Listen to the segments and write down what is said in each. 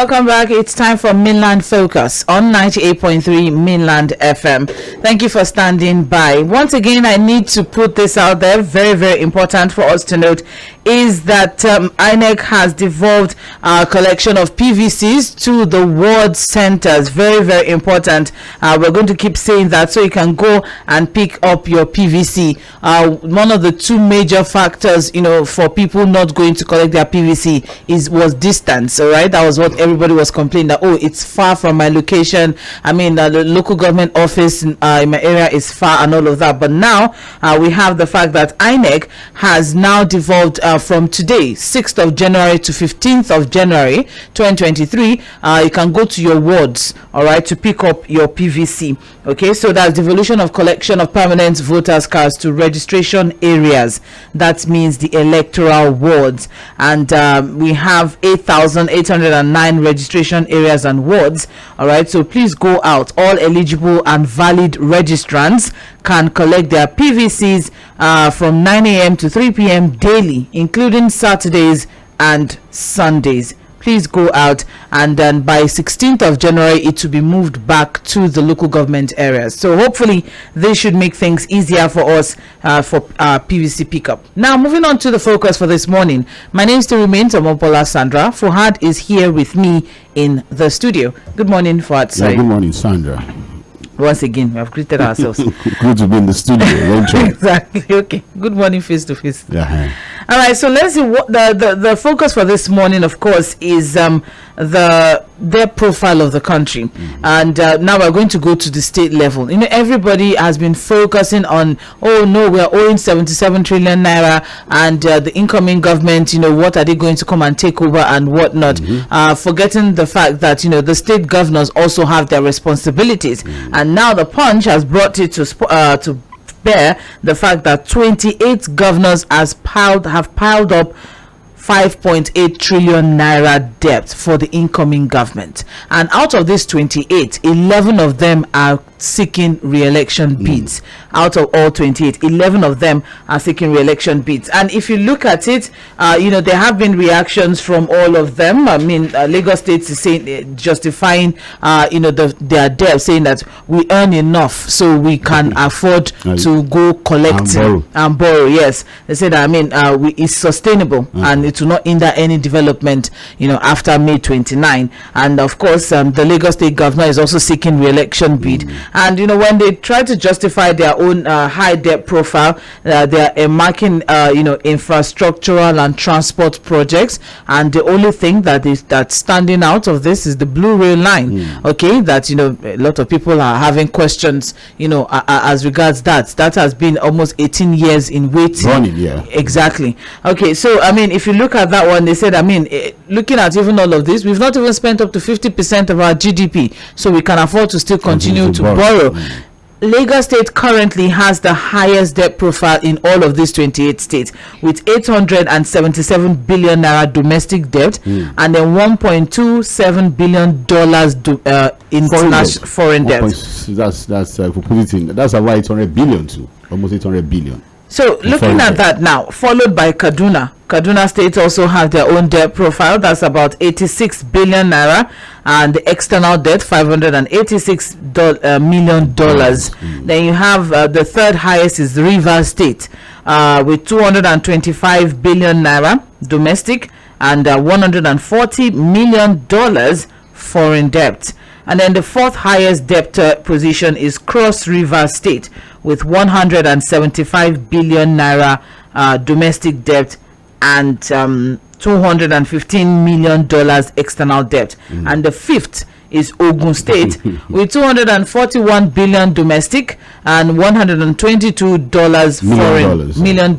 Welcome back. It's time for Mainland Focus on 98.3 Mainland FM. Thank you for standing by. Once again, I need to put this out there. Very, very important for us to note is that INEC has devolved a collection of PVCs to the ward centers. Very, very important. We're going to keep saying that so you can go and pick up your PVC. One of the two major factors, for people not going to collect their PVC was distance. All right, that was what everybody was complaining that it's far from my location. I mean, the local government office in my area is far and all of that. But now we have the fact that INEC has now devolved from today, 6th of January to 15th of January 2023. You can go to your wards, all right, to pick up your PVC. Okay, so that's devolution of collection of permanent voters cards to registration areas. That means the electoral wards, and we have 8,809 registration areas and wards. All right, so please go out. All eligible and valid registrants can collect their PVCs from 9 a.m. to 3 p.m. daily, including Saturdays and Sundays. Please go out, and then by 16th of January it will be moved back to the local government areas. So hopefully this should make things easier for us for PVC pickup. Now moving on to the focus for this morning. My name still remains OMOBOLA Sandra. Fuhad is here with me in the studio. Good morning, Fuhad. Yeah, good morning, Sandra. Once again, we have greeted ourselves. Good to be in the studio. Exactly. Okay. Good morning, face to face. Yeah. All right. So let's see what the focus for this morning, of course, is their profile of the country, and now we're going to go to the state level. Everybody has been focusing on, we are owing 77 trillion naira, and the incoming government, what are they going to come and take over and whatnot? Forgetting the fact that the state governors also have their responsibilities, and now the Punch has brought it to bear the fact that 28 governors have piled up 5.8 trillion naira debt for the incoming government, and out of these 28, 11 of them are seeking re-election bids. Out of all 28, 11 of them are seeking re-election bids. And if you look at it, there have been reactions from all of them. I mean, Lagos State is saying, justifying their debt, saying that we earn enough so we can afford to go collect and borrow. Yes, they said, it's sustainable and it will not hinder any development after May 29. And of course, the Lagos State governor is also seeking re-election bid. And when they try to justify their own high debt profile, they are marking infrastructural and transport projects, and the only thing that's standing out of this is the blue rail line. Okay, that a lot of people are having questions as regards that has been almost 18 years in waiting. Running, yeah. Exactly. Okay, so if you look at that one, they said, looking at even all of this, we've not even spent up to 50% of our GDP, so we can afford to still continue to borrow. Lagos State currently has the highest debt profile in all of these 28 states, with 877 billion naira domestic debt and then $1.27 billion international foreign debt. That's about 800 billion to almost 800 billion. So looking at that now, followed by Kaduna State also have their own debt profile. That's about 86 billion naira, and the external debt $586 million. Then you have the third highest is Rivers State with 225 billion naira domestic and $140 million foreign debt. And then the fourth highest debt position is Cross River State with 175 billion naira domestic debt and $215 million external debt. And the fifth is Ogun State with 241 billion domestic and $122 million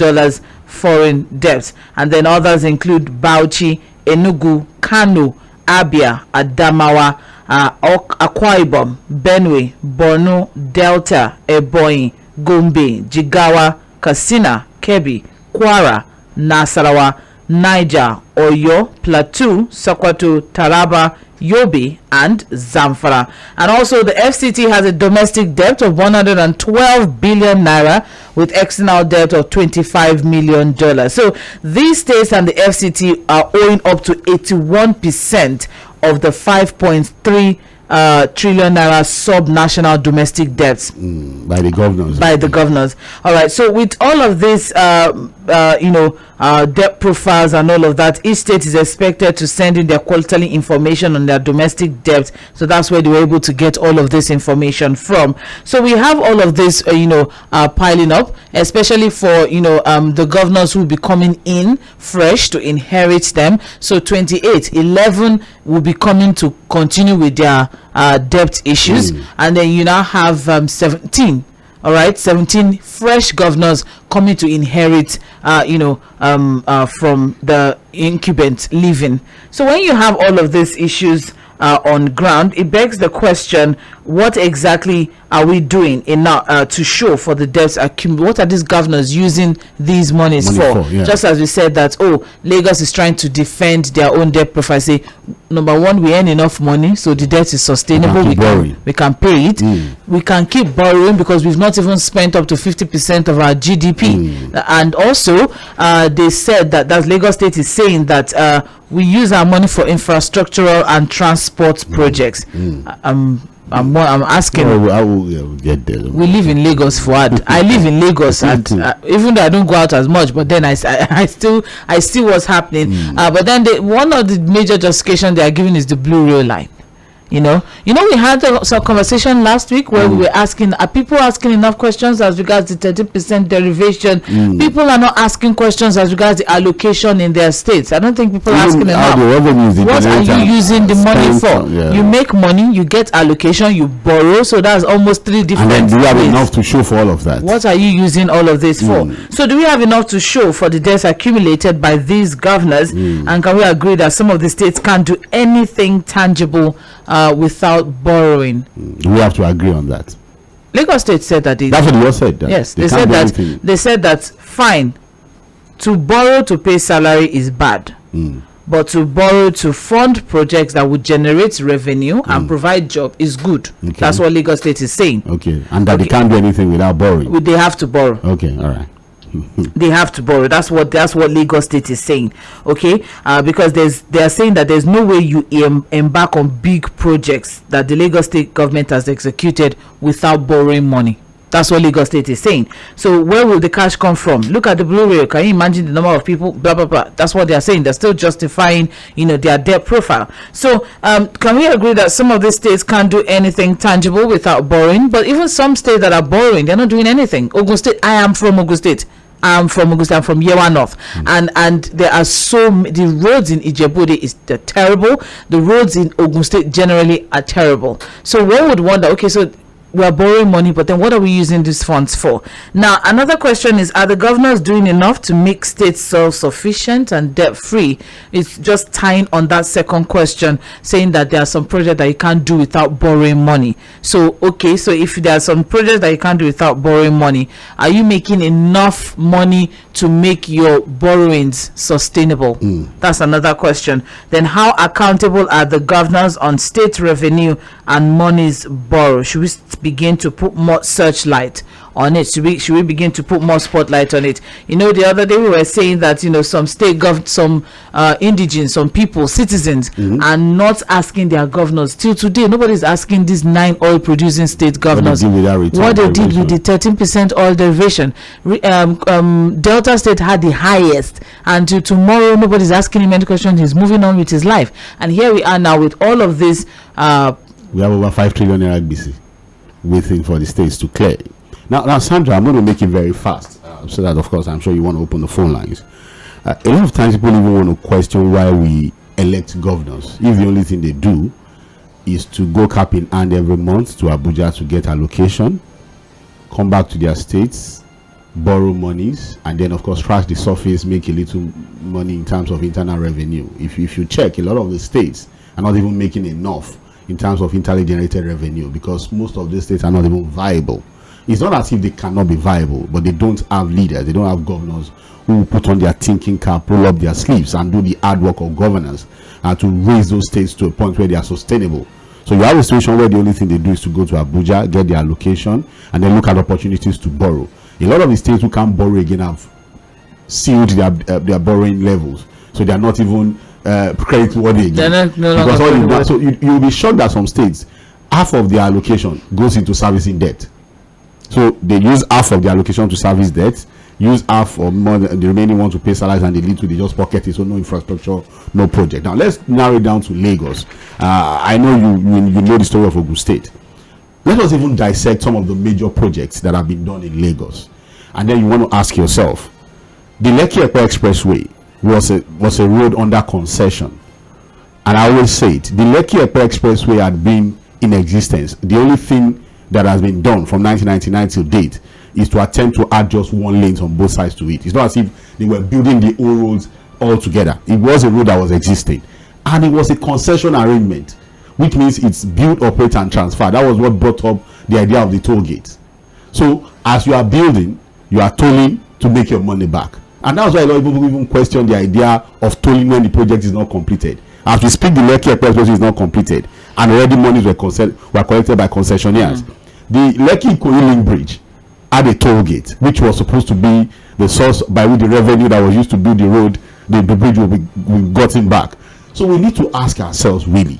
foreign debt. And then others include Bauchi, Enugu, Kano, Abia, Adamawa, Akwa Ibom, Benue, Borno, Delta, Ebonyi, Gombe, Jigawa, Katsina, Kebbi, Kwara, Nasarawa, Niger, Oyo, Plateau, Sokoto, Taraba, Yobe, and Zamfara. And also the FCT has a domestic debt of 112 billion naira with external debt of $25 million. So these states and the FCT are owing up to 81% of the 5.3 trillion naira sub-national domestic debts by the governors. All right. So with all of this, debt profiles and all of that, each state is expected to send in their quarterly information on their domestic debt. So that's where they were able to get all of this information from. So we have all of this, piling up, especially for the governors who will be coming in fresh to inherit them. So 11 will be coming to continue with their debt issues, and then you now have 17. All right, 17 fresh governors coming to inherit, from the incumbent leaving. So when you have all of these issues on ground, it begs the question: what exactly are we doing to show for the debts accumulated? What are these governors using these monies for? Yeah. Just as we said that, Lagos is trying to defend their own debt profile. Say, number one, we earn enough money, so the debt is sustainable. We can pay it. We can keep borrowing because we've not even spent up to 50% of our GDP. And also, they said that Lagos State is saying that we use our money for infrastructural and transport projects. I'm asking. I will get there. We live in Lagos, Fuad. I live in Lagos, and even though I don't go out as much, but then I still what's happening. But then one of the major justification they are giving is the Blue Rail line. We had some conversation last week where we were asking, are people asking enough questions as regards the 30% derivation? People are not asking questions as regards the allocation in their states. I don't think people are asking enough. What are you using the money for? You make money, you get allocation, you borrow, so that's almost 3 different And then do you have ways. enough to show for all of that? What are you using all of this for? So do we have enough to show for the debts accumulated by these governors? And can we agree that some of the states can't do anything tangible without borrowing? We have to agree on that. Lagos State said that. That's what you said. Yes, they said that. They said that fine, to borrow to pay salary is bad, but to borrow to fund projects that would generate revenue and provide job is good. Okay. That's what Lagos State is saying. Okay, and that they can't do anything without borrowing. They have to borrow. Okay, all right. They have to borrow. That's what Lagos State is saying. Okay, because they are saying that there's no way you embark on big projects that the Lagos State government has executed without borrowing money. That's what Lagos State is saying. So where will the cash come from? Look at the Blue Rail. Can you imagine the number of people? Blah blah blah. That's what they are saying. They're still justifying, their debt profile. So can we agree that some of these states can't do anything tangible without borrowing? But even some states that are borrowing, they're not doing anything. Ogun State. I am from Ogun State. I'm from Yewa North, and there are the roads in Ijebu they're terrible. The roads in Ogun State generally are terrible. So one would wonder, okay, so we're borrowing money, but then what are we using these funds for? Now, another question is, are the governors doing enough to make states self-sufficient and debt-free? It's just tying on that second question, saying that there are some projects that you can't do without borrowing money. So, okay, so if there are some projects that you can't do without borrowing money, are you making enough money to make your borrowings sustainable? That's another question. Then how accountable are the governors on state revenue and monies borrowed? Should we begin to put more searchlight on it? Should we begin to put more spotlight on it? The other day we were saying that some state some indigenous, some people, citizens are not asking their governors. Till today, nobody's asking these 9 oil producing state governors what they did with the 13% oil derivation. Delta State had the highest, and till tomorrow nobody's asking him any question. He's moving on with his life, and here we are now with all of this. We have over 5 trillion naira BC waiting for the states to clear. Now, Sandra, I'm going to make it very fast, so that, of course, I'm sure you want to open the phone lines. A lot of times people even want to question why we elect governors if the only thing they do is to go cap in hand every month to Abuja to get allocation, come back to their states, borrow monies, and then, of course, scratch the surface, make a little money in terms of internal revenue. If you check, a lot of the states are not even making enough in terms of internally generated revenue, because most of these states are not even viable. It's not as if they cannot be viable, but they don't have leaders, they don't have governors who will put on their thinking cap, pull up their sleeves, and do the hard work of governance to raise those states to a point where they are sustainable. So you have a situation where the only thing they do is to go to Abuja, get their allocation, and then look at opportunities to borrow. A lot of the states who can't borrow again have sealed their borrowing levels, so they are not even credit worthy again. Because all you do, so you'll be shocked that some states, half of their allocation goes into servicing debt. So they use half of their allocation to service debt, use half or more the remaining one to pay salaries, and they just pocket it. So no infrastructure, no project. Now let's narrow it down to Lagos. I know you know the story of Ogun State. Let us even dissect some of the major projects that have been done in Lagos, and then you want to ask yourself: the Lekki-Epe Expressway was a road under concession, and I always say it. The Lekki-Epe Expressway had been in existence. The only thing that has been done from 1999 till date is to attempt to add just one lane on both sides to it. It's not as if they were building the old roads all together. It was a road that was existing, and it was a concession arrangement, which means it's built, operate, and transfer. That was what brought up the idea of the toll gates. So as you are building, you are tolling to make your money back, and that's why a lot of people even question the idea of tolling when the project is not completed. As we speak, the Lekki Expressway is not completed, and already monies were collected by concessionaires. The Lekki-Ikoyi link bridge had a toll gate, which was supposed to be the source by which the revenue that was used to build the road, the bridge will be gotten back. So we need to ask ourselves, really,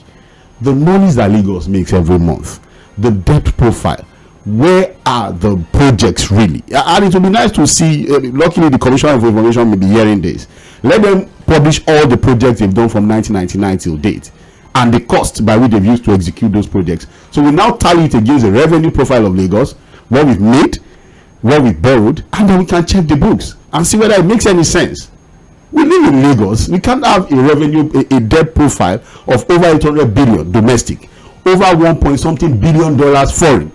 the monies that Lagos makes every month, the debt profile, where are the projects really? And it would be nice to see, luckily the Commission of Information may be hearing this. Let them publish all the projects they've done from 1999 till date, and the cost by which they've used to execute those projects. So we now tally it against the revenue profile of Lagos, what we've made, what we've borrowed, and then we can check the books and see whether it makes any sense. We live in Lagos. We can't have a debt profile of over 800 billion domestic, over 1.something billion dollars foreign,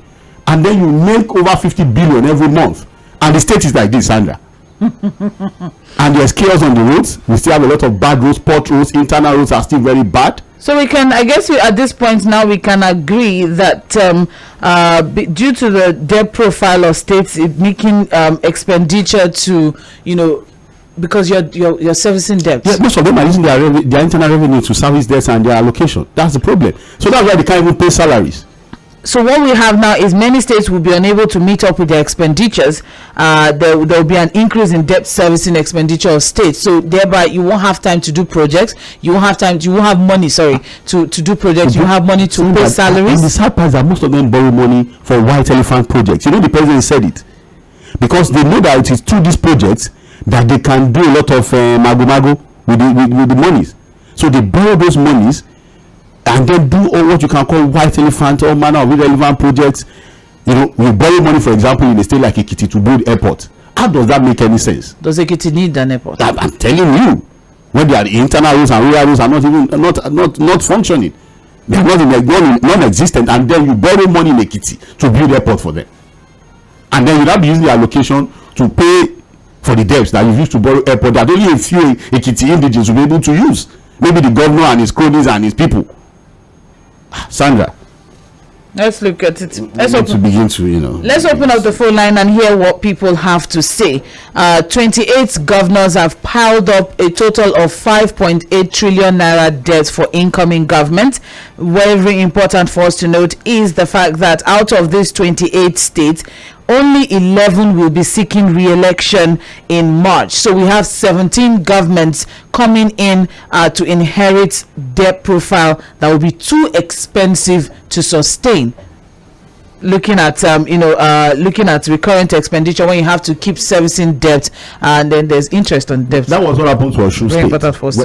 and then you make over 50 billion every month, and the state is like this, Sandra. And there's chaos on the roads. We still have a lot of bad roads, port roads, internal roads are still very bad. So we can, I guess, at this point now we can agree that due to the debt profile of states making expenditure to, because you're servicing debt. Yeah, most of them are using their internal revenue to service debts and their allocation. That's the problem. So that's why they can't even pay salaries. So what we have now is many states will be unable to meet up with their expenditures. There will be an increase in debt servicing expenditure of states. So thereby you won't have time to do projects. You won't have money, to do projects. You have money to pay salaries. And the sad part is that most of them borrow money for white elephant projects. The president said it. Because they know that it is through these projects that they can do a lot of mago with the monies. So they borrow those monies and then do all what you can call white elephant, all manner of irrelevant projects. We borrow money, for example, in a state like Ekiti to build airport. How does that make any sense? Does Ekiti need an airport? I'm telling you, when the internal roads and rural roads are not functioning, they're non-existent, and then you borrow money in Ekiti to build airport for them, and then you'll be using the allocation to pay for the debts that you used to borrow airport that only a few Ekiti indigenes will be able to use. Maybe the governor and his cronies and his people. Sandra, let's look at it. Let's open up the phone line and hear what people have to say. 28 governors have piled up a total of 5.8 trillion naira debt for incoming government. Very important for us to note is the fact that out of these 28 states, only 11 will be seeking re-election in March. So we have 17 governments coming in to inherit debt profile that will be too expensive to sustain. Looking at recurrent expenditure when you have to keep servicing debt, and then there's interest on debt. That was what happened to Osun State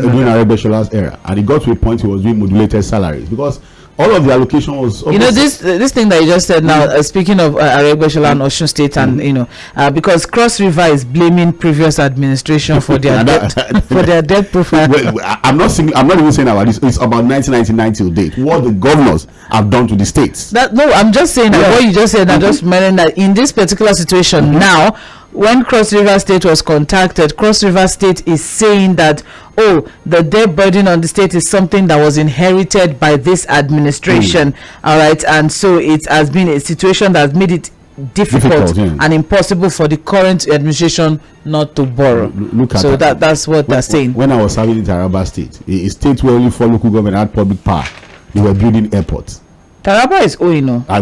during Arebeshola's era, and it got to a point he was doing modulated salaries because all of the allocation was this thing that you just said now, speaking of Arebeshola and Osun State, and because Cross River is blaming previous administration for their debt profile. Well, I'm not even saying about this. It's about 1999 till date. What the governors have done to the states. I'm just saying that what you just said. I'm just mentioning that in this particular situation now, when Cross River State was contacted, Cross River State is saying that, the debt burden on the state is something that was inherited by this administration. All right. And so it has been a situation that has made it difficult and impossible for the current administration not to borrow. Look at that's what they're saying. When I was serving in Taraba State, a state where only 4 local government had public power, they were building airports. Taraba is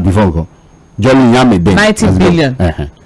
before Jolly Yame then 90 billion.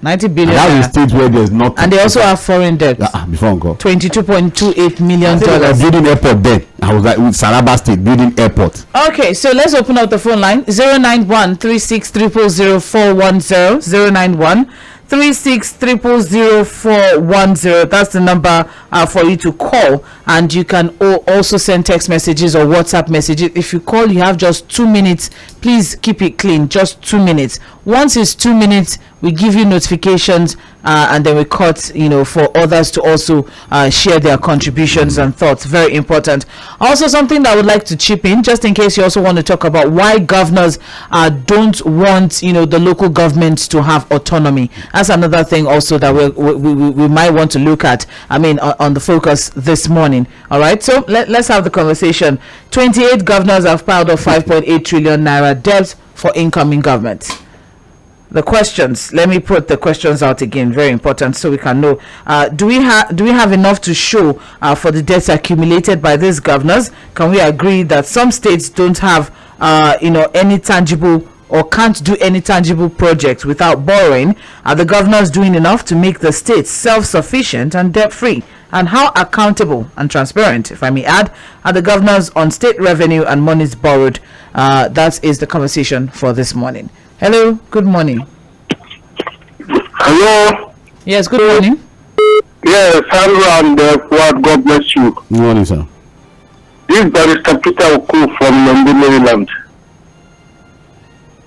90 billion. And that is state where there's not. And they also have foreign debt. Before I go. $22.28 million. Building airport then. I was like with Saraba State building airport. Okay, so let's open up the phone line. 091-36000410. 091-36000410. That's the number for you to call, and you can also send text messages or WhatsApp messages. If you call, you have just 2 minutes. Please keep it clean, just 2 minutes. Once it's 2 minutes, we give you notifications, and then we cut, for others to also share their contributions and thoughts. Very important. Also, something that I would like to chip in, just in case you also want to talk about why governors don't want, the local governments to have autonomy. That's another thing also that we might want to look at. On the focus this morning. All right. So let's have the conversation. 28 governors have piled up 5.8 trillion naira debt for incoming government. The questions. Let me put the questions out again. Very important, so we can know. Do we have enough to show for the debts accumulated by these governors? Can we agree that some states don't have any tangible or can't do any tangible projects without borrowing? Are the governors doing enough to make the states self-sufficient and debt-free? And how accountable and transparent, if I may add, are the governors on state revenue and monies borrowed? That is the conversation for this morning. Hello, good morning. Hello. Yes, good morning. Yes, SANDRA and God bless you. Good morning, sir. This is Barrister Peter Oku from Mainland.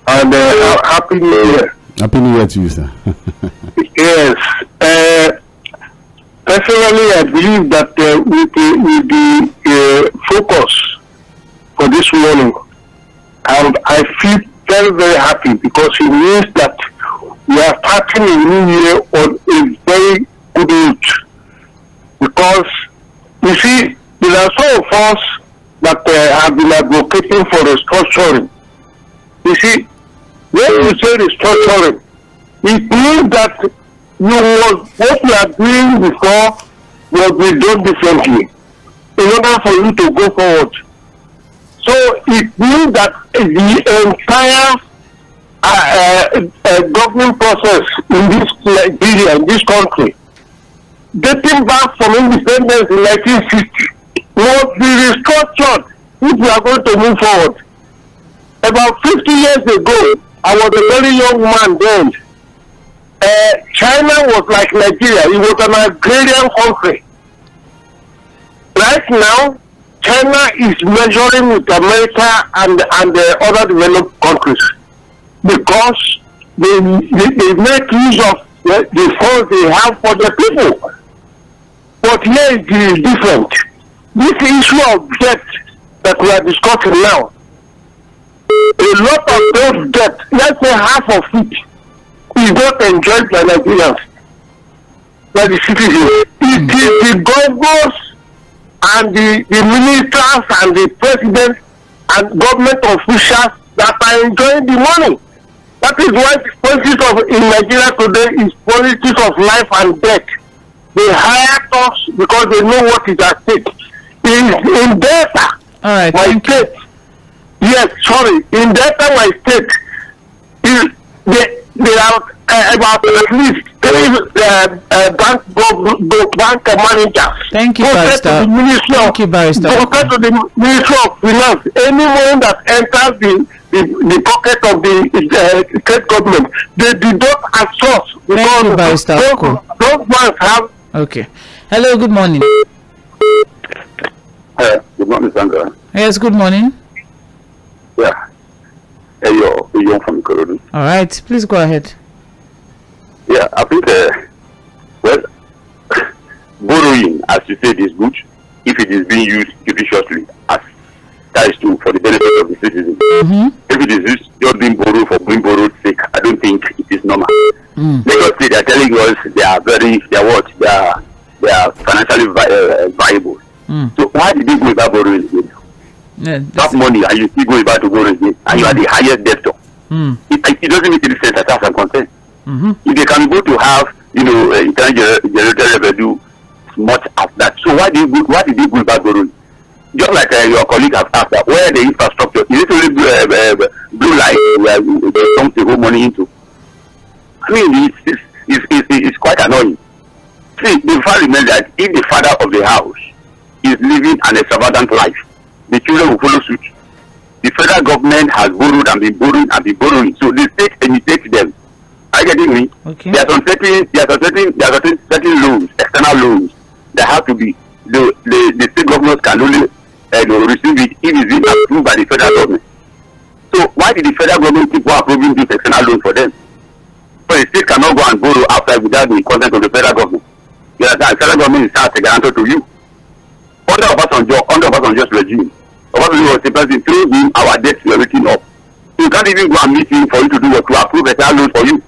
And Happy New Year. Happy New Year to you, sir. Yes. Personally, I believe that with the focus for this morning, and I feel very, very happy because it means that we are starting a new year on a very good note. Because, you see, there are some of us that have been advocating for restructuring. You see, when you say restructuring, it means that what you are doing before will be done differently in order for you to go forward. So it means that the entire government process in this Nigeria, in this country, dating back from independence in 1960, must be restructured if we are going to move forward. About 50 years ago, I was a very young man then. China was like Nigeria. It was an agrarian country. Right now, China is measuring with America and the other developed countries because they make use of the funds they have for the people. But here it is different. This issue of debt that we are discussing now, a lot of those debt, let's say half of it, is not enjoyed by Nigerians, by the citizens. It is the governors and the ministers and the president and government officials that are enjoying the money. That is why the politics in Nigeria today is politics of life and death. They hire us because they know what is at stake. In data, all right, my state, in data, my state, there are about at least 3 bank managers. Thank you, Barrister. Thank you, Barrister. Compared to the Ministry of Finance, anyone that enters the pocket of the state government, they deduct as source. Thank you, Barrister. Those banks have. Okay. Hello, good morning. Good morning, Sandra. Yes, good morning. Yeah. Hey, you're from Corona. All right, please go ahead. Yeah, I think, borrowing, as you said, is good if it is being used judiciously, as that is true for the benefit of the citizens. If it is just being borrowed for being borrowed sake, I don't think it is normal. Because they are telling us they are financially viable. So why did they go about borrowing again? That money and you still go about to borrow again, and you are the highest debtor. It doesn't make any sense as far as I'm concerned. If they can go to have, internal generated revenue much as that, so why did they go about borrowing? Just like your colleague has asked, where the infrastructure is it only do like they dump the whole money into. I mean, it's quite annoying. See, the fact remains that if the father of the house is living an extravagant life, the children will follow suit. The federal government has borrowed and been borrowing and been borrowing, so the state imitates them. Are you getting me? Okay. There are certain loans, external loans, that have to be the state governors can only receive it if it is approved by the federal government. So why did the federal government keep on approving this external loan for them? So the state cannot go and borrow outside without the consent of the federal government. You understand? The federal government is not a guarantor to you. Under Obasanjo's regime, Obasanjo was the person through him our debts were written up. So you can't even go and meet him for you to do what to approve a loan for you.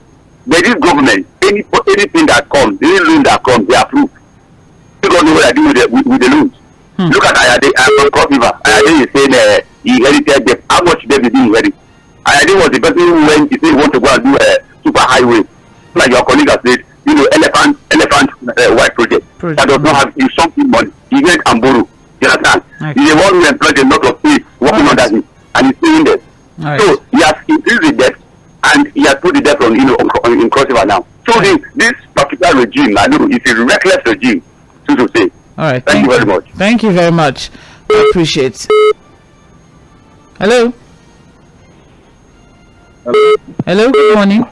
There is government, anything that comes, any loan that comes, they approve. You don't know what I do with the loans. Look at Ayade, I'm from Cross River. Ayade is saying he inherited debt. How much debt did he inherit? Ayade was the person who went, he said he want to go and do a super highway. Like your colleague has said, you know, elephant white project. That does not have you something money. He went and borrow. You understand? Okay. He's the one who employed a lot of people working under him, and he's paying them. Right. So he has increased the debt, and he has put the debt on, in Cross River now. So this particular regime, I know, is a reckless regime, so to say. All right. Thank you very much. Thank you very much. I appreciate it. Hello. Hello. Good morning.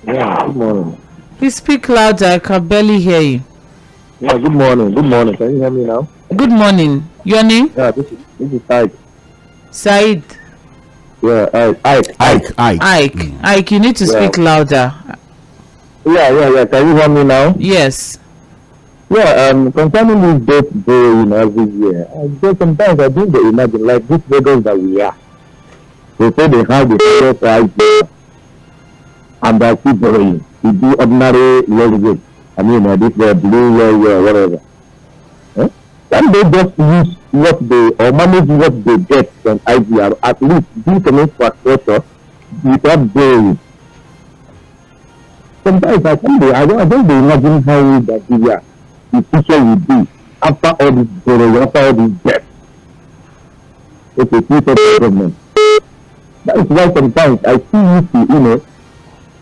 Yeah. Good morning. Please speak louder. I can barely hear you. Yeah. Good morning. Good morning. Can you hear me now? Good morning. Your name? Yeah. This is Ike. Said. Yeah. Ike. Ike. You need to speak louder. Yeah. Can you hear me now? Yes. Yeah, concerning this debt borrowing every year, sometimes I think they imagine like this Lagos that we are. They say they have the federal price and they keep borrowing. We do ordinary mortgage. I mean, this blue, whatever. Can they just use what they or manage what they get from IGR, at least do some infrastructure without borrowing? Sometimes I don't imagine how that the future will be after all this borrowing, after all this debt. It's a future government. That is why sometimes I see you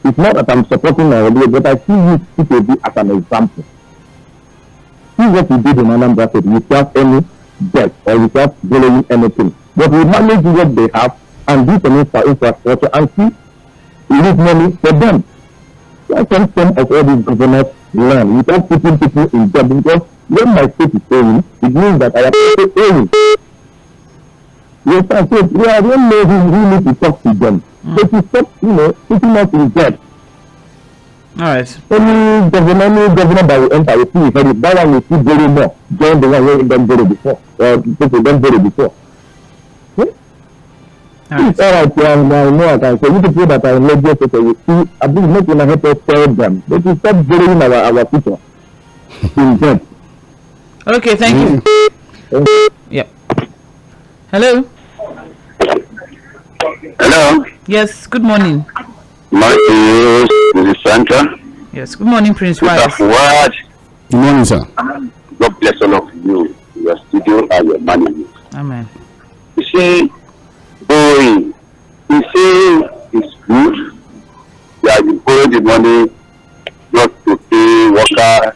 it's not that I'm supporting my idea, but I see you to be as an example. See what we did in Anambra State without any debt or without borrowing anything. But we manage what they have and do some infrastructure and see leave money for them. That's some of all these governors learn without putting people in debt, because when my state is owing, it means that I am also owing. Yes, I said, I don't know who need to talk to them. But to stop, putting us in debt. All right. Any governor that will enter, will see if that one will still borrow more than the one who didn't borrow before, or people don't borrow before. It's all right, I know I can say, you people that are in Lagos, we see, at least not going to help us tell them. But we stop borrowing our people in debt. Okay, thank you. Yep. Hello. Hello. Yes, good morning. Morning to you, this is Sandra. Yes, good morning, Prince Wise. Good morning, sir. God bless all of you, your studio and your management. Amen. You see, borrowing. You see, it's good. You have borrowed the money not to pay workers,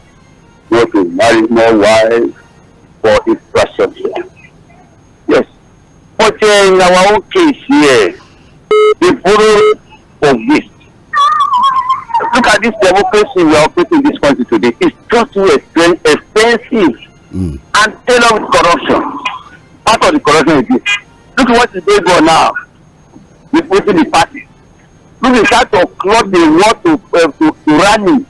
not to marry more wives, for infrastructure. Yes. But in our own case here, they borrow for waste. Look at this democracy we are operating in this country today. It's just too expensive and tailored with corruption. Part of the corruption is this. Look at what is going on now within the party. Look at how to cloth they want to rally.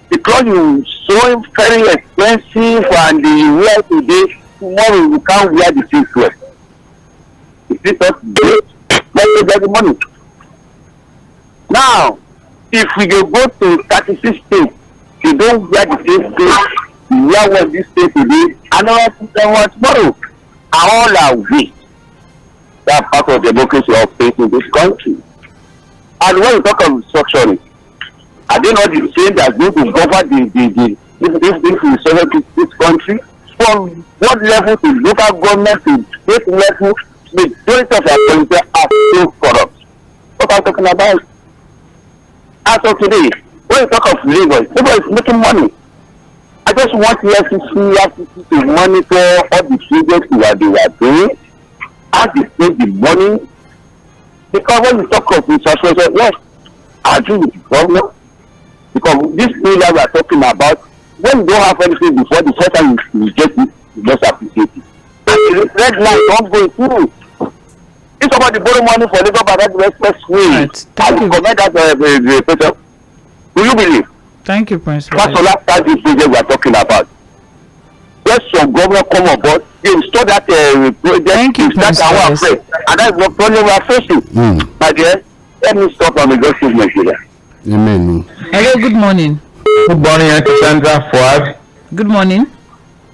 The cloth is so very expensive and the wear today, tomorrow you can't wear the same clothes. Is this not great? Let's get the money. Now, if we go to 36 states, you don't wear the same clothes, you wear what this state today, another one tomorrow. All are weak. That part of democracy operates in this country. And when you talk of restructuring, are they not the same that's going to govern this country? From what level to local government to state level majority of our politicians are so corrupt. What I'm talking about? As of today, when you talk of Lagos, Lagos is making money. I just want the FCC to monitor all the projects they are doing, as they spend the money. Because when you talk of infrastructure, yes, I agree with the governor. Because this area we are talking about, when you don't have anything before, the first time you get it, you just appreciate it. And the red light don't go through. If somebody borrow money for Lagos by that expressway, Right. I will comment that person. Will you believe? Thank you, Prince. That's the last time this project we are talking about. Let some governor come on board. They install that project. Thank you, That's our afraid. And that's the problem we are facing. My dear, let me stop on the justice Nigeria. Amen. Hello, good morning. Good morning, Sandra. Fuad. Good morning.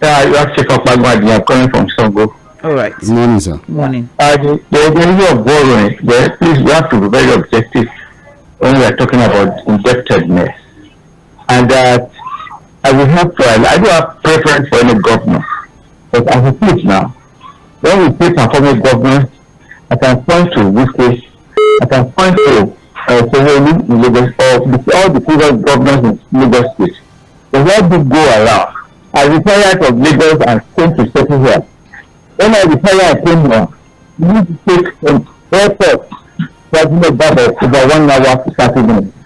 Yeah, you have to check up Magmadi. I'm calling from Songo. All right. Good morning, sir. Good morning. The issue of borrowing, please, we have to be very objective when we are talking about indebtedness. And that I will have to, I do have preference for any governor. But as it is now, when we take performing government, I can point to this case, I can point to Sowolu in Lagos, or all the previous governors in Lagos State. They let me go around. I retired from Lagos and came to settle here. When I retired, I came here. You need to take from airport to a back of over 1 hour to 30 minutes.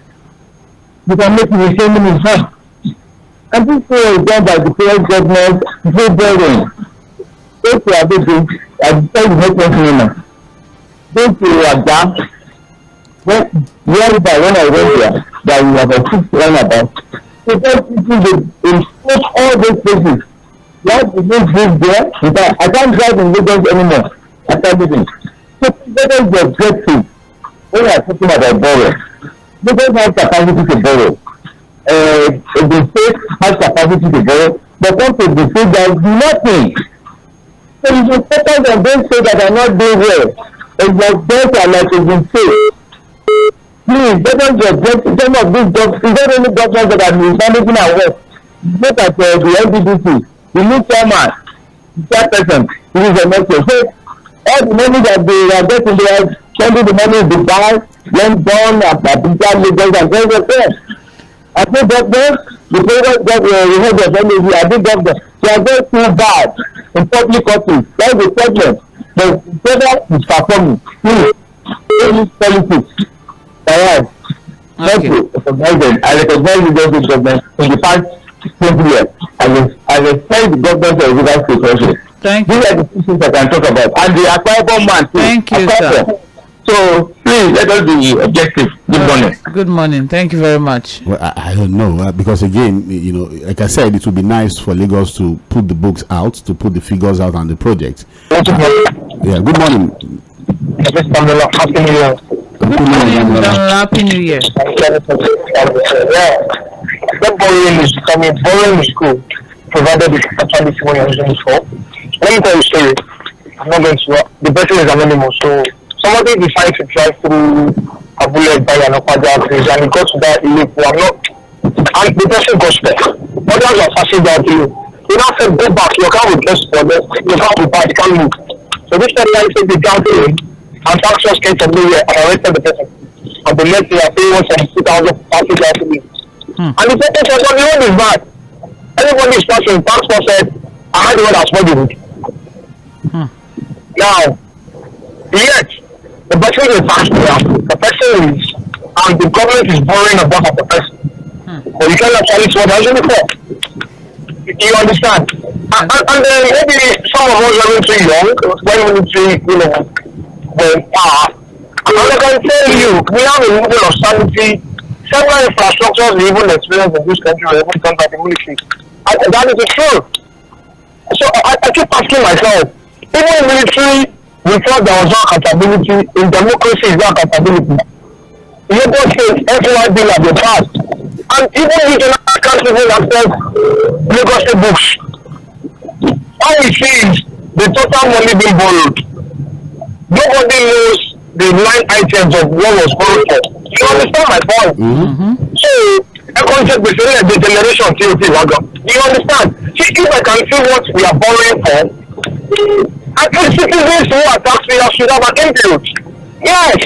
You can make it the same minutes now. And this is done by the previous government, no borrowing. Go to Abuja, I tell you not anything. Go to Adapt. When I went there, that we have a 6 runabout. So those people they import all those places. You have to live there. In fact, I can't drive in Lagos anymore. After living. So that is the objective. When we are talking about borrow, Lagos has capacity to borrow. The state has capacity to borrow, but once the state there is nothing. So it's important that those states that are not doing well, it's like better like it's been said. Please, let us object to some of these jobs. Is there any governments that have been managing our work? Look at the NDDC, the new chairman, the chairperson, who is a mentor. So all the money that they are getting, they are sending the money in Dubai, London, Abuja, Lagos, and things like that. I think government, the previous government, we heard of NDDC, I think government, they are going too bad in public office. That's the problem. But whether is performing, please, politics. Okay. I recognize the government in the past 20 years. I respect the government of the State. Thank you. These are the issues I can talk about. And the acquirable man too. Thank you, sir. So please let us be objective. Good morning. Good morning. Thank you very much. Well, I don't know because again, like I said, it would be nice for Lagos to put the books out, to put the figures out on the project. Yeah. Good morning. Happy New Year. Good morning. Happy New Year. Borrowing is cool, provided it's actually what you're using it for. Let me tell you a story. I'm not going to. The person is anonymous, so somebody decided to drive through a bullet by an Okada bridge and he got to that lake. And the person got there. Others are passing down to you. He now said, go back, your car will just for this, your car will bad, you can't move. So this person said they down to him and taxers came from nowhere and arrested the person. And the next day I paid 170,000 passing down to me. And the person said, well, the road is bad. Everybody is passing. Pastor said, I had the road as well. Now, yet, the person is pastor, the person is, and the government is borrowing a buck of the person. But you can't actually see what has been before. You understand? And then maybe some of us are too young, when we see, when and I can tell you, we have a level of sanity. Several infrastructures we even experience in this country or even done by the military. And that is the truth. So I keep asking myself, even in military, we thought there was no accountability. In democracy, is no accountability. Lagos State, FYB like the past. And even regional councils access Lagos State books. All we see is the total money being borrowed. Nobody knows the line items of what was borrowed for. You understand my point? So, I concept is really a generation TOT wagon. You understand? See, if I can see what we are borrowing for, At least citizens who are taxpayers should have an input. Yes.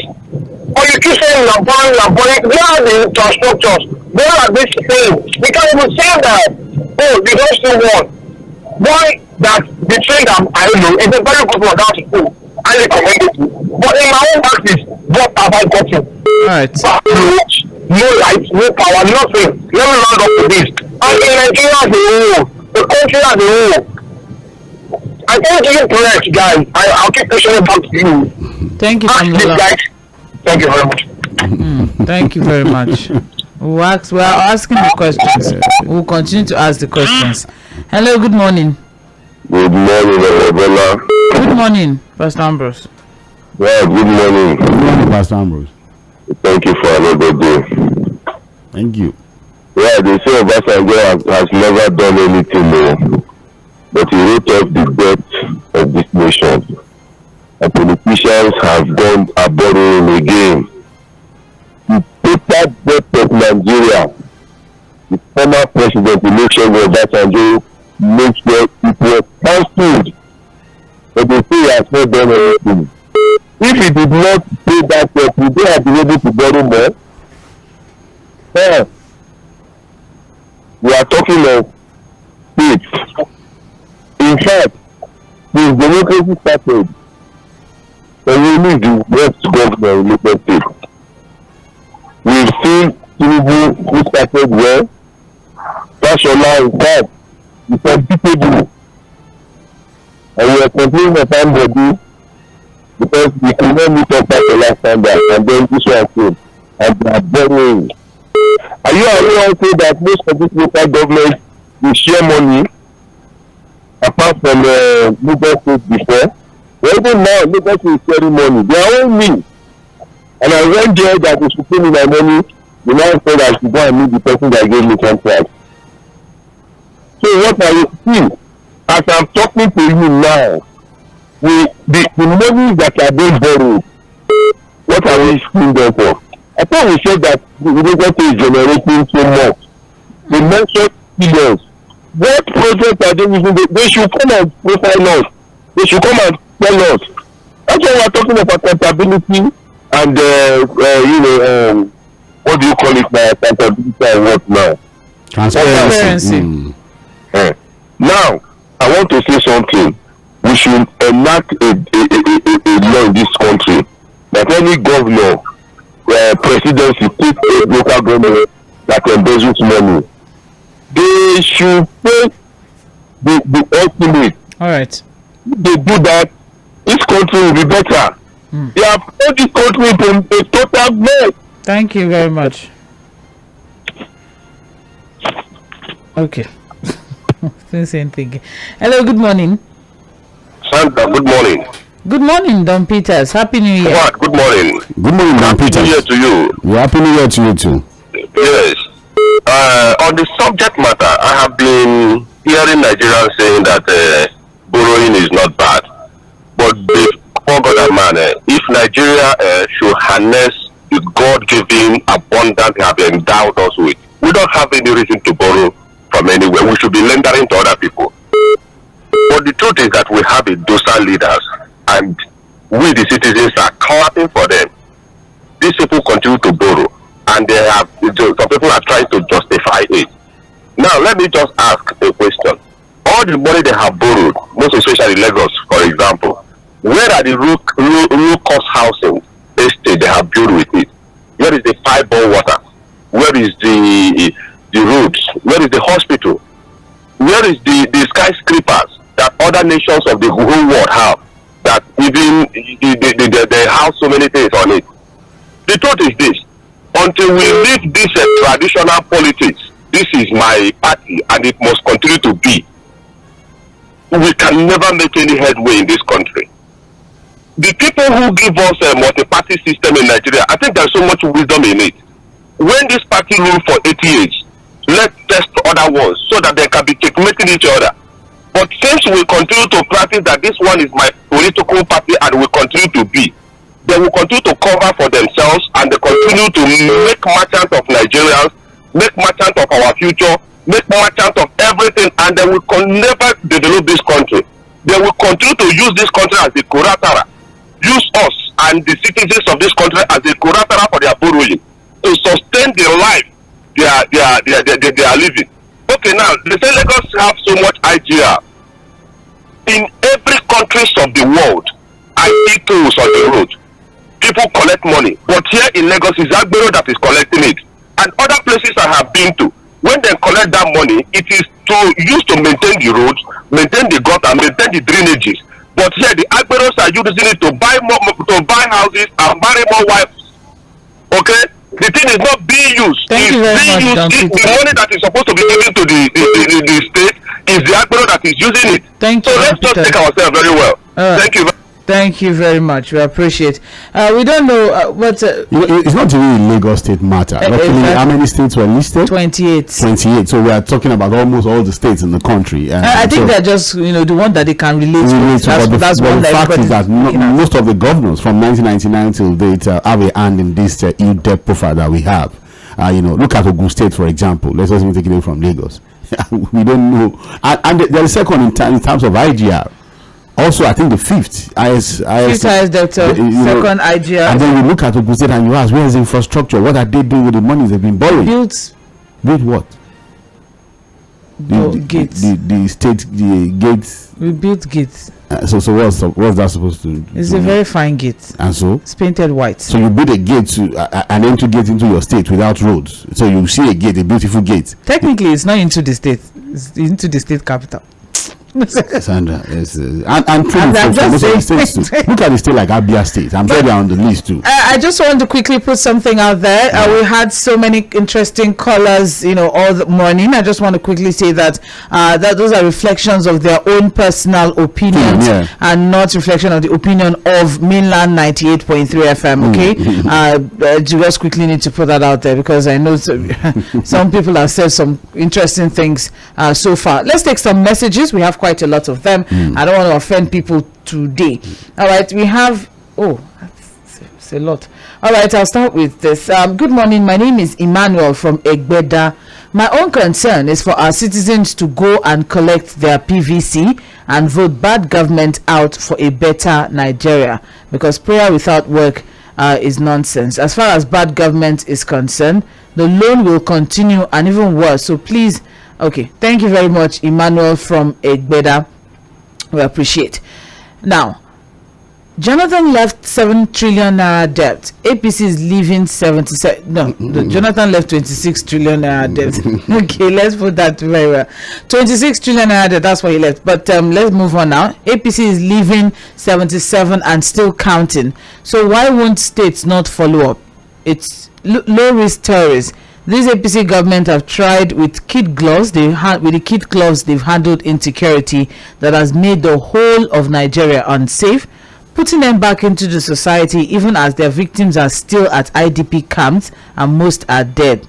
But you keep saying Lampoing, where are the infrastructures? Where are these things? We can't even say that. Oh, you don't see one. Why that the train that I don't know is a very good one, that's cool. I recommend it. But in my own practice, what have I gotten? Alright. No light, no power, nothing. Let me round up to this. And in Nigeria as a whole, the country as a whole, I think you're correct, guys. I'll keep pushing it back to you. Thank you, Ask these Samuel. guys. Thank you very much. Thank you very much. We are asking the questions. We'll continue to ask the questions. Hello, good morning. Good morning, OMOBOLA. Good morning, Pastor Ambrose. Yeah, good morning. Good morning, Pastor Ambrose. Thank you for another day. Thank you. Yeah, they say Obasanjo has never done anything more, but he wrote off the debt of this nation. And politicians have gone a borrowing again. The total debt of Nigeria, the former president Olusegun Obasanjo made sure it was cancelled. But they say he has not done anything. If he did not pay that debt, would they have been able to borrow more? Yeah. We are talking of states. In fact, since democracy started, Only the West governor in Lagos State. We've seen Tinubu who started well. Fashola, in fact, is unbeatable. And we are complaining of somebody because we cannot meet up Fashola standard, and then this one came, and they are borrowing. Are you aware also that most of these local governments will share money apart from Lagos State before? Well, even now, Lagos is sharing money. They are own me. And I went there that they should pay me my money. The man said I should go and meet the person that gave me contract. So what are you see? As I'm talking to you now, the money that are being borrowed, what are we seeing them for? I thought we said that the Lagos is generating so much. They mentioned billions. What projects are they using? They should come and profile us. They should come and tell us. That's why we are talking about accountability and what do you call it now? Accountability and what now? Transparency. Now, I want to say something. We should enact a law in this country that any governor, presidency, take a local government that embezzles money. They should take the ultimate. All right. If they do that, this country will be better. They have put this country into a total mess. Thank you very much. Okay. Still same thing. Hello, good morning. Sandra, good morning. Good morning, Don Peters. Happy New Year. What? Good morning. Good morning, Don Happy New Year Peters. to you. Well, happy New Year to you too. Yes. On the subject matter, I have been hearing Nigerians saying that borrowing is not bad. But the forgotten man, if Nigeria should harness the God-given abundance they have endowed us with, we don't have any reason to borrow from anywhere. We should be lending to other people. But the truth is that we have a docile leaders, and we the citizens are clapping for them. These people continue to borrow, and they have some people are trying to justify it. Now let me just ask a question. All the money they have borrowed, most especially Lagos, for example, where are the low cost housing estate they have built with it? Where is the fiber water? Where is the roads? Where is the hospital? Where is the skyscrapers that other nations of the whole world have? That even they have so many things on it. The truth is this: until we leave this traditional politics, this is my party, and it must continue to be. We can never make any headway in this country. The people who give us a multi-party system in Nigeria, I think there's so much wisdom in it. When this party ruled for 80 years, let's test other ones so that they can be checkmating each other. But since we continue to practice that this one is my political party and will continue to be, they will continue to cover for themselves, and they continue to make merchants of Nigerians, make merchants of our future, make merchants of everything, and they will never develop this country. they will continue to use this country as a collateral, use us and the citizens of this country as a collateral for their borrowing to sustain their life they are living. Okay, now they say Lagos have so much IGR. In every countries of the world, IT tools on the road, people collect money, but here in Lagos is Agbero that is collecting it, and other places I have been to, when they collect that money, it is to use to maintain the roads, maintain the gutter, maintain the drainages. But here the Agberos are using it to buy more, to buy houses and marry more wives. Okay, the thing is not being used. Thank you very much. The money that is supposed to be given to the state is the Agbero that is using it. Thank so you, let's just take ourselves very well. Thank you. Thank you very much. We appreciate. We don't know what. It's not really Lagos State matter. Luckily, how many states were listed? 28. 28. So we are talking about almost all the states in the country. I think they're just the one that they can relate to. That's one. The fact is that most of the governors from 1999 till date have a hand in this debt profile that we have. Look at Ogun State, for example. Let's just even take it away from Lagos. We don't know. And the second in terms of IGR. Also, I think the fifth highest debt, second IGR. And then you look at Ogun State and you ask, where is infrastructure? What are they doing with the monies they've been borrowing? Built what? Gates. The gates. We built gates. So what's that supposed to do? It's a very fine gate. And so? It's painted white. So you build a gate to an entry gate into your state without roads. So you see a gate, a beautiful gate. Technically, it's not into the state. It's into the state capital. Sandra, yes, and from most of the states too. Look at the state like Abia State. I'm sure they're on the list too. I just want to quickly put something out there. We had so many interesting callers, all the morning. I just want to quickly say that those are reflections of their own personal opinions and not reflection of the opinion of Mainland 98.3 FM. Okay, just quickly need to put that out there because I know some people have said some interesting things so far. Let's take some messages. We have quite a lot of them. I don't want to offend people today. All right, we have that's a lot. All right, I'll start with this. Good morning, my name is Emmanuel from Egbeda. My own concern is for our citizens to go and collect their PVC and vote bad government out for a better Nigeria, because prayer without work is nonsense. As far as bad government is concerned, the loan will continue and even worse. So please. Okay, thank you very much, Emmanuel from Egbeda. We appreciate. Now, Jonathan left 7 trillion naira debt. APC is leaving 77. No, Jonathan left 26 trillion naira debt. Okay, let's put that very well. 26 trillion naira debt, that's what he left. But let's move on now. APC is leaving 77 and still counting. So why won't states not follow up? It's low-risk terrorists. This APC government have tried with kid gloves. With the kid gloves, they've handled insecurity that has made the whole of Nigeria unsafe, putting them back into the society, even as their victims are still at IDP camps and most are dead.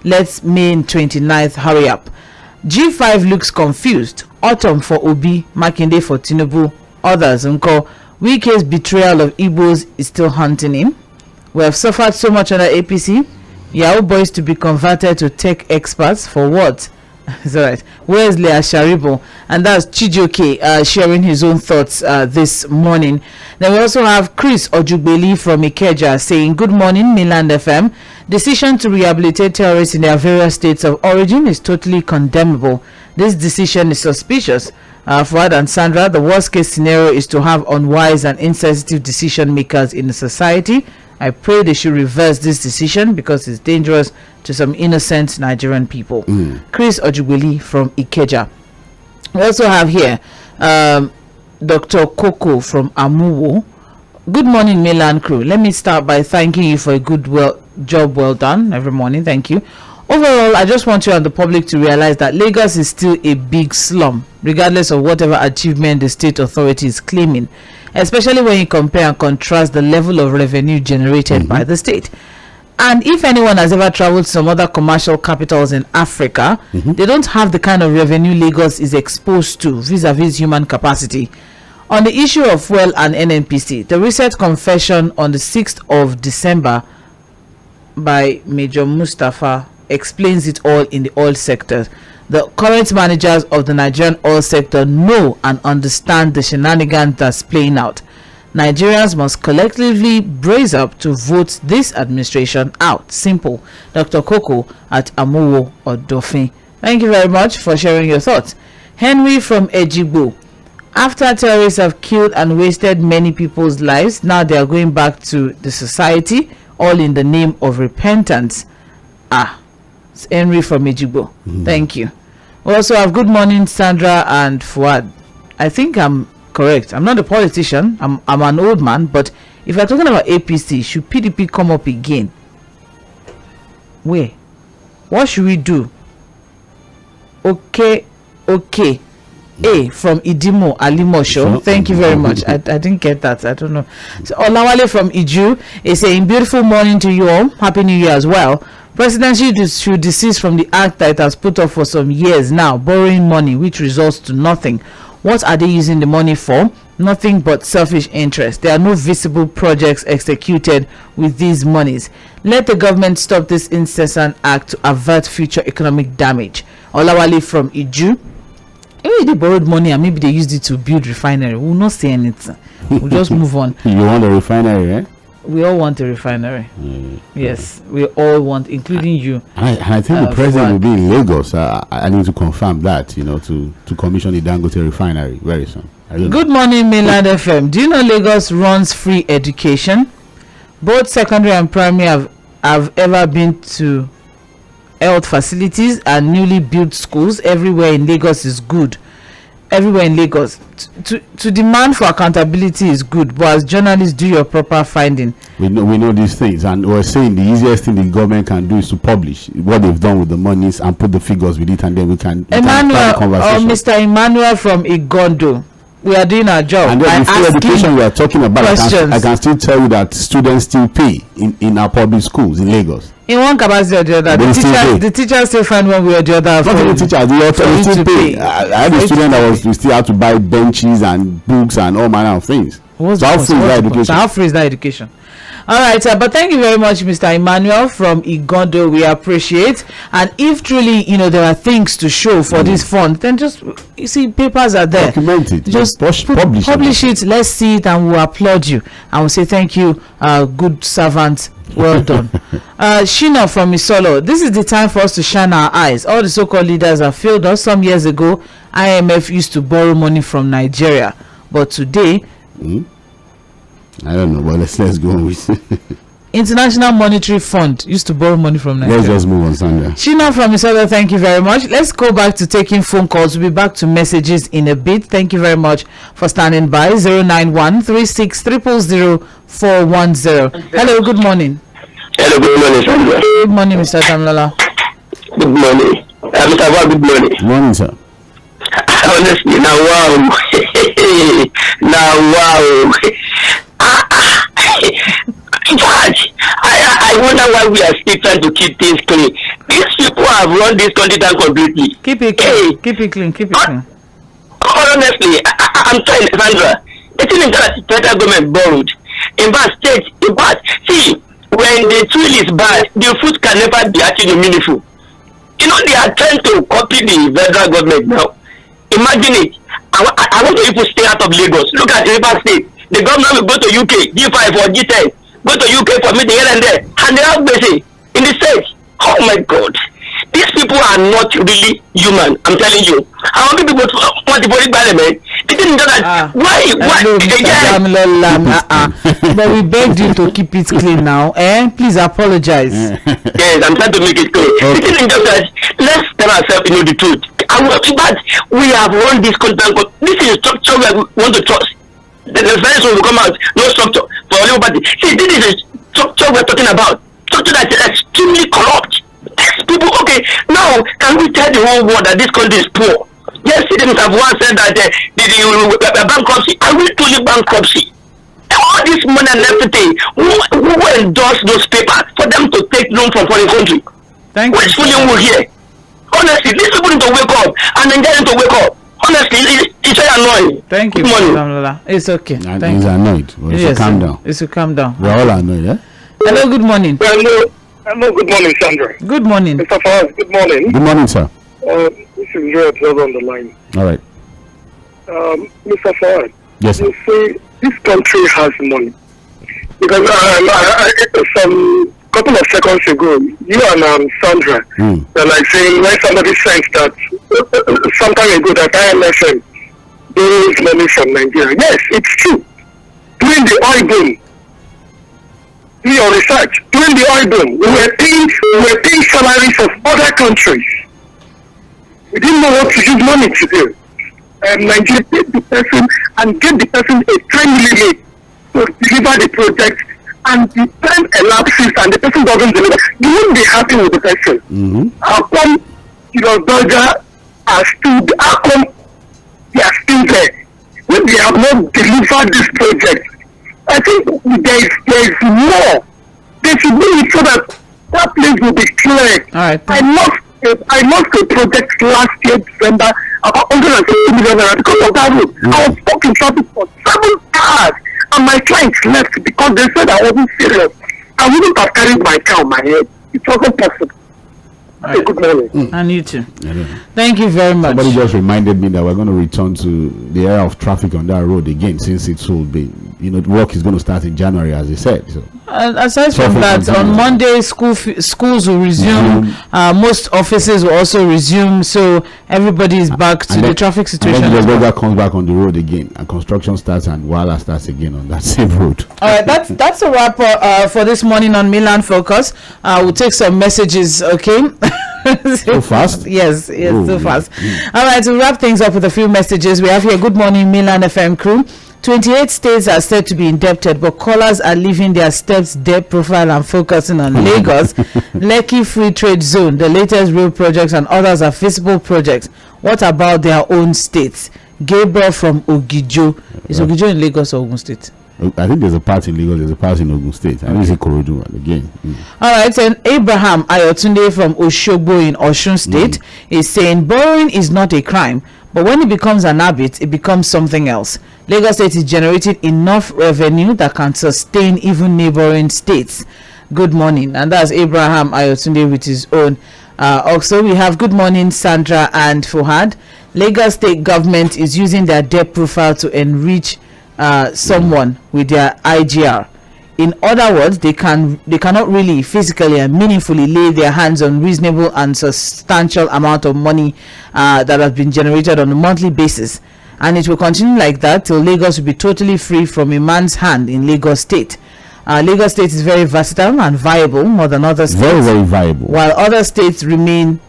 Let's May 29th hurry up. G5 looks confused. Autumn for Obi, Makinde for Tinubu. Others, Wike's betrayal of Igbos is still haunting him. We have suffered so much under APC. Yahoo boys to be converted to tech experts for what? It's all right. Where's Leah Sharibo? And that's Chijoke sharing his own thoughts this morning. Then we also have Chris Ojugbeli from Ikeja saying, good morning, Mainland FM. Decision to rehabilitate terrorists in their various states of origin is totally condemnable. This decision is suspicious. Fuad and Sandra, the worst case scenario is to have unwise and insensitive decision makers in the society. I pray they should reverse this decision because it's dangerous to some innocent Nigerian people. Chris Ojugbeli from Ikeja. We also have here Dr. Koko from Amuwo. Good morning, Mainland crew. Let me start by thanking you for a good job well done every morning. Thank you. Overall, I just want you and the public to realize that Lagos is still a big slum, regardless of whatever achievement the state authority is claiming, especially when you compare and contrast the level of revenue generated by the state. And if anyone has ever traveled to some other commercial capitals in Africa, they don't have the kind of revenue Lagos is exposed to vis-a-vis human capacity. On the issue of fuel and NNPC, the recent confession on the 6th of December by Major Mustafa explains it all in the oil sector. The current managers of the Nigerian oil sector know and understand the shenanigans that's playing out. Nigerians must collectively brace up to vote this administration out. Simple. Dr. Koko at Amowo Odofin. Thank you very much for sharing your thoughts. Henry from Ejigbo. After terrorists have killed and wasted many people's lives, now they are going back to the society, all in the name of repentance. It's Henry from Ejigbo. Thank you. We also have good morning, Sandra and Fuad. I think I'm correct. I'm not a politician. I'm an old man. But if you're talking about APC, should PDP come up again? Where? What should we do? Okay. A from Idimo Alimosho. Thank you very much. I didn't get that. I don't know. So Olawale from Iju is saying, beautiful morning to you all. Happy New Year as well. Presidency should desist from the act that it has put off for some years now, borrowing money which results to nothing. What are they using the money for? Nothing but selfish interest. There are no visible projects executed with these monies. Let the government stop this incessant act to avert future economic damage. Olawale from Iju. Maybe they borrowed money and maybe they used it to build refinery. We will not say anything. We'll just move on. You want a refinery, eh? We all want a refinery. Yes, we all want, including you. I think the president will be in Lagos. I need to confirm that, to commission the Dangote refinery very soon. Good morning, Mainland FM. Do you know Lagos runs free education? Both secondary and primary have ever been to health facilities and newly built schools. Everywhere in Lagos is good. Everywhere in Lagos. To demand for accountability is good, but as journalists, do your proper finding. We know these things, and we're saying the easiest thing the government can do is to publish what they've done with the monies and put the figures with it, and then we can Emmanuel or Mr. Emmanuel from Igondo. We are doing our job. And then the free education we are talking about, I can still tell you that students still pay in our public schools in Lagos. In one capacity or the other, the teachers still find one way or the other. Not the teachers, the authorities still pay. I had a student that we still had to buy benches and books and all manner of things. How free is that education? All right, but thank you very much, Mr. Emmanuel from Igondo. We appreciate. And if truly, there are things to show for this fund, then just, papers are there. Document it. Just publish it. Let's see it, and we'll applaud you. And we'll say thank you, good servant. Well done. Shina from Isolo. This is the time for us to shine our eyes. All the so-called leaders have failed us. Some years ago, IMF used to borrow money from Nigeria. But today... I don't know, but let's go on with International Monetary Fund used to borrow money from Nigeria. Let's just move on, Sandra. Shina from Isolo, thank you very much. Let's go back to taking phone calls. We'll be back to messages in a bit. Thank you very much for standing by. 091-36000410. Hello, good morning. Hello, good morning, Sandra. Good morning, Mr. Damlala. Good morning. Mr. Awad, good morning. Good morning, sir. Honestly, now wow. In fact, I wonder why we are still trying to keep things clean. These people have run this country down completely. Keep it clean. Keep it clean. Honestly, I'm trying, Sandra. The thing is that the federal government borrowed. In fact, see, when the tool is bad, the fruit can never be actually meaningful. They are trying to copy the federal government now. Imagine it. I want people to stay out of Lagos. Look at the River State. The government will go to UK, G5 or G10, go to UK for meeting here and there, and they have basic in the States. Oh my God. These people are not really human, I'm telling you. I want people to want to body man. They didn't know that. Why? But we begged you to keep it clean now. Please apologize. Yes, I'm trying to make it clear. The thing is that let's tell ourselves, the truth. But we have run this country. This is a structure we want to trust. The first one will come out, no structure for everybody. See, this is a structure we're talking about. Structure that is extremely corrupt. People, okay, now can we tell the whole world that this country is poor? Yes, citizens have once said that the bankruptcy. Are we truly bankruptcy? All this money and everything, who endorsed those papers for them to take loan from foreign country? Thank you. Which will here? Honestly, these people need to wake up, and then need to wake up. Honestly, it's very annoying. Thank you, Mr. It's okay. He's annoyed. Well, yes, calm down. It's to calm down. We're all annoyed, yeah? Hello, good morning. Hello, good morning, Sandra. Good morning. Mr. Fawaz, good morning. Good morning, sir. This is your observer on the line. All right. Mr. Fawad, Yes, sir. you say this country has money. Because some couple of seconds ago, you and Sandra were like saying when somebody said that some time ago that IMFM borrows money from Nigeria. Yes, it's true. During the oil boom, do your research. During the oil boom, we were paying salaries of other countries. We didn't know what to use money to do. Nigeria paid the person and gave the person a time limit to deliver the project, and the time elapses and the person doesn't deliver. You wouldn't be happy with the person. How come Burger are still? How come they are still there when they have not delivered this project? I think there is more. They should do it so that that place will be clear. All right. I lost a project last year, December, about 150 million naira because of that road. I was stuck in traffic for 7 hours, and my clients left because they said I wasn't serious. I wouldn't have carried my car on my head. It wasn't possible. Right. Good morning. And you too. Thank you very much. Somebody just reminded me that we're going to return to the era of traffic on that road again, since it will be, work is going to start in January, as they said. So. Aside from that, on Monday, schools will resume. Most offices will also resume. So everybody is back to the traffic situation. And then the weather comes back on the road again, and construction starts, and Wala starts again on that same road. All right, that's a wrap for this morning on Mainland Focus. We'll take some messages, okay? So fast? Yes, so fast. All right, to wrap things up with a few messages, we have here, good morning, Mainland FM crew. 28 states are said to be indebted, but callers are leaving their steps debt profile and focusing on Lagos, Lekki Free Trade Zone, the latest rail projects, and others are feasible projects. What about their own states? Gabriel from Ogijo. Is Ogijo in Lagos or Ogun State? I think there's a part in Lagos, there's a part in Ogun State. I think it's Ikorodu again. All right, and Abraham Ayotunde from Oshogbo in Osun State is saying borrowing is not a crime, but when it becomes an habit, it becomes something else. Lagos State is generating enough revenue that can sustain even neighboring states. Good morning, and that's Abraham Ayotunde with his own. Also, we have good morning, Sandra and Fuhad. Lagos State government is using their debt profile to enrich someone with their IGR. In other words, they cannot really physically and meaningfully lay their hands on reasonable and substantial amount of money that has been generated on a monthly basis, and it will continue like that till Lagos will be totally free from a man's hand in Lagos State. Lagos State is very versatile and viable, more than other states. Very, very viable. While other states remain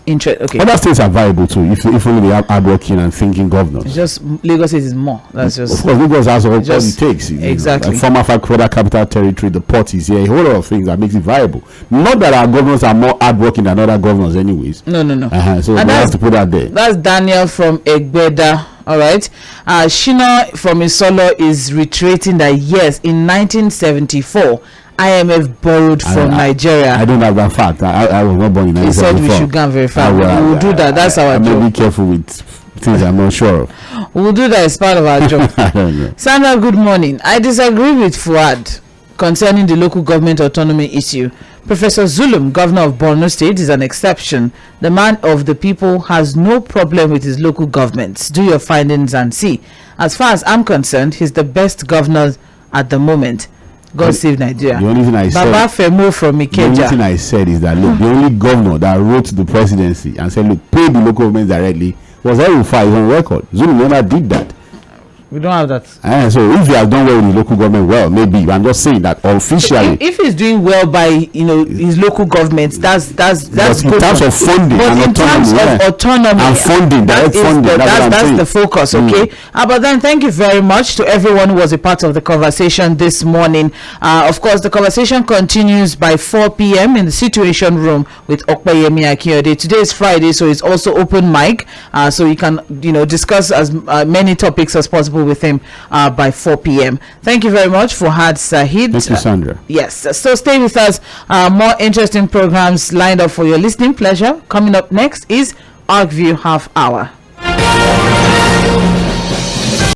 okay. Other states are viable too, if only they have hardworking and thinking governors. It's just Lagos State is more. That's just. Of course, Lagos has all it takes. Exactly. Like former federal capital territory, the port is here. A whole lot of things that makes it viable. Not that our governors are more hardworking than other governors, anyways. No. So we have to put that there. That's Daniel from Egbeda. All right. Shina from Isolo is reiterating that yes, in 1974. IMF borrowed from Nigeria. I don't have that fact. I was not born in 1974. He said we should go and verify. We will do that. That's our job. Be careful with things I'm not sure of. We will do that as part of our job. I don't know. Sandra, good morning. I disagree with Fuad concerning the local government autonomy issue. Professor Zulum, governor of Borno State, is an exception. The man of the people has no problem with his local governments. Do your findings and see. As far as I'm concerned, he's the best governor at the moment. God save Nigeria. The only thing I Baba Femo from Ikeja. The only thing I said is that look, the only governor that wrote to the presidency and said, look, pay the local government directly was El-Rufai. Is on record. Zulu never did that. We don't have that. So if you have done well with the local government, well, maybe. I'm just saying that officially. If he's doing well by his local governments, that's in good. terms of funding, but in terms of autonomy and funding, that's the focus. Okay. But then thank you very much to everyone who was a part of the conversation this morning. Of course, the conversation continues by 4 p.m. in the Situation Room with Okpeyemi Akiyode. Today is Friday, so it's also open mic. So you can discuss as many topics as possible with him by 4 p.m. Thank you very much for Had Sahid. Thank you, Sandra. Yes, so stay with us. More interesting programs lined up for your listening pleasure. Coming up next is ArcView Half Hour.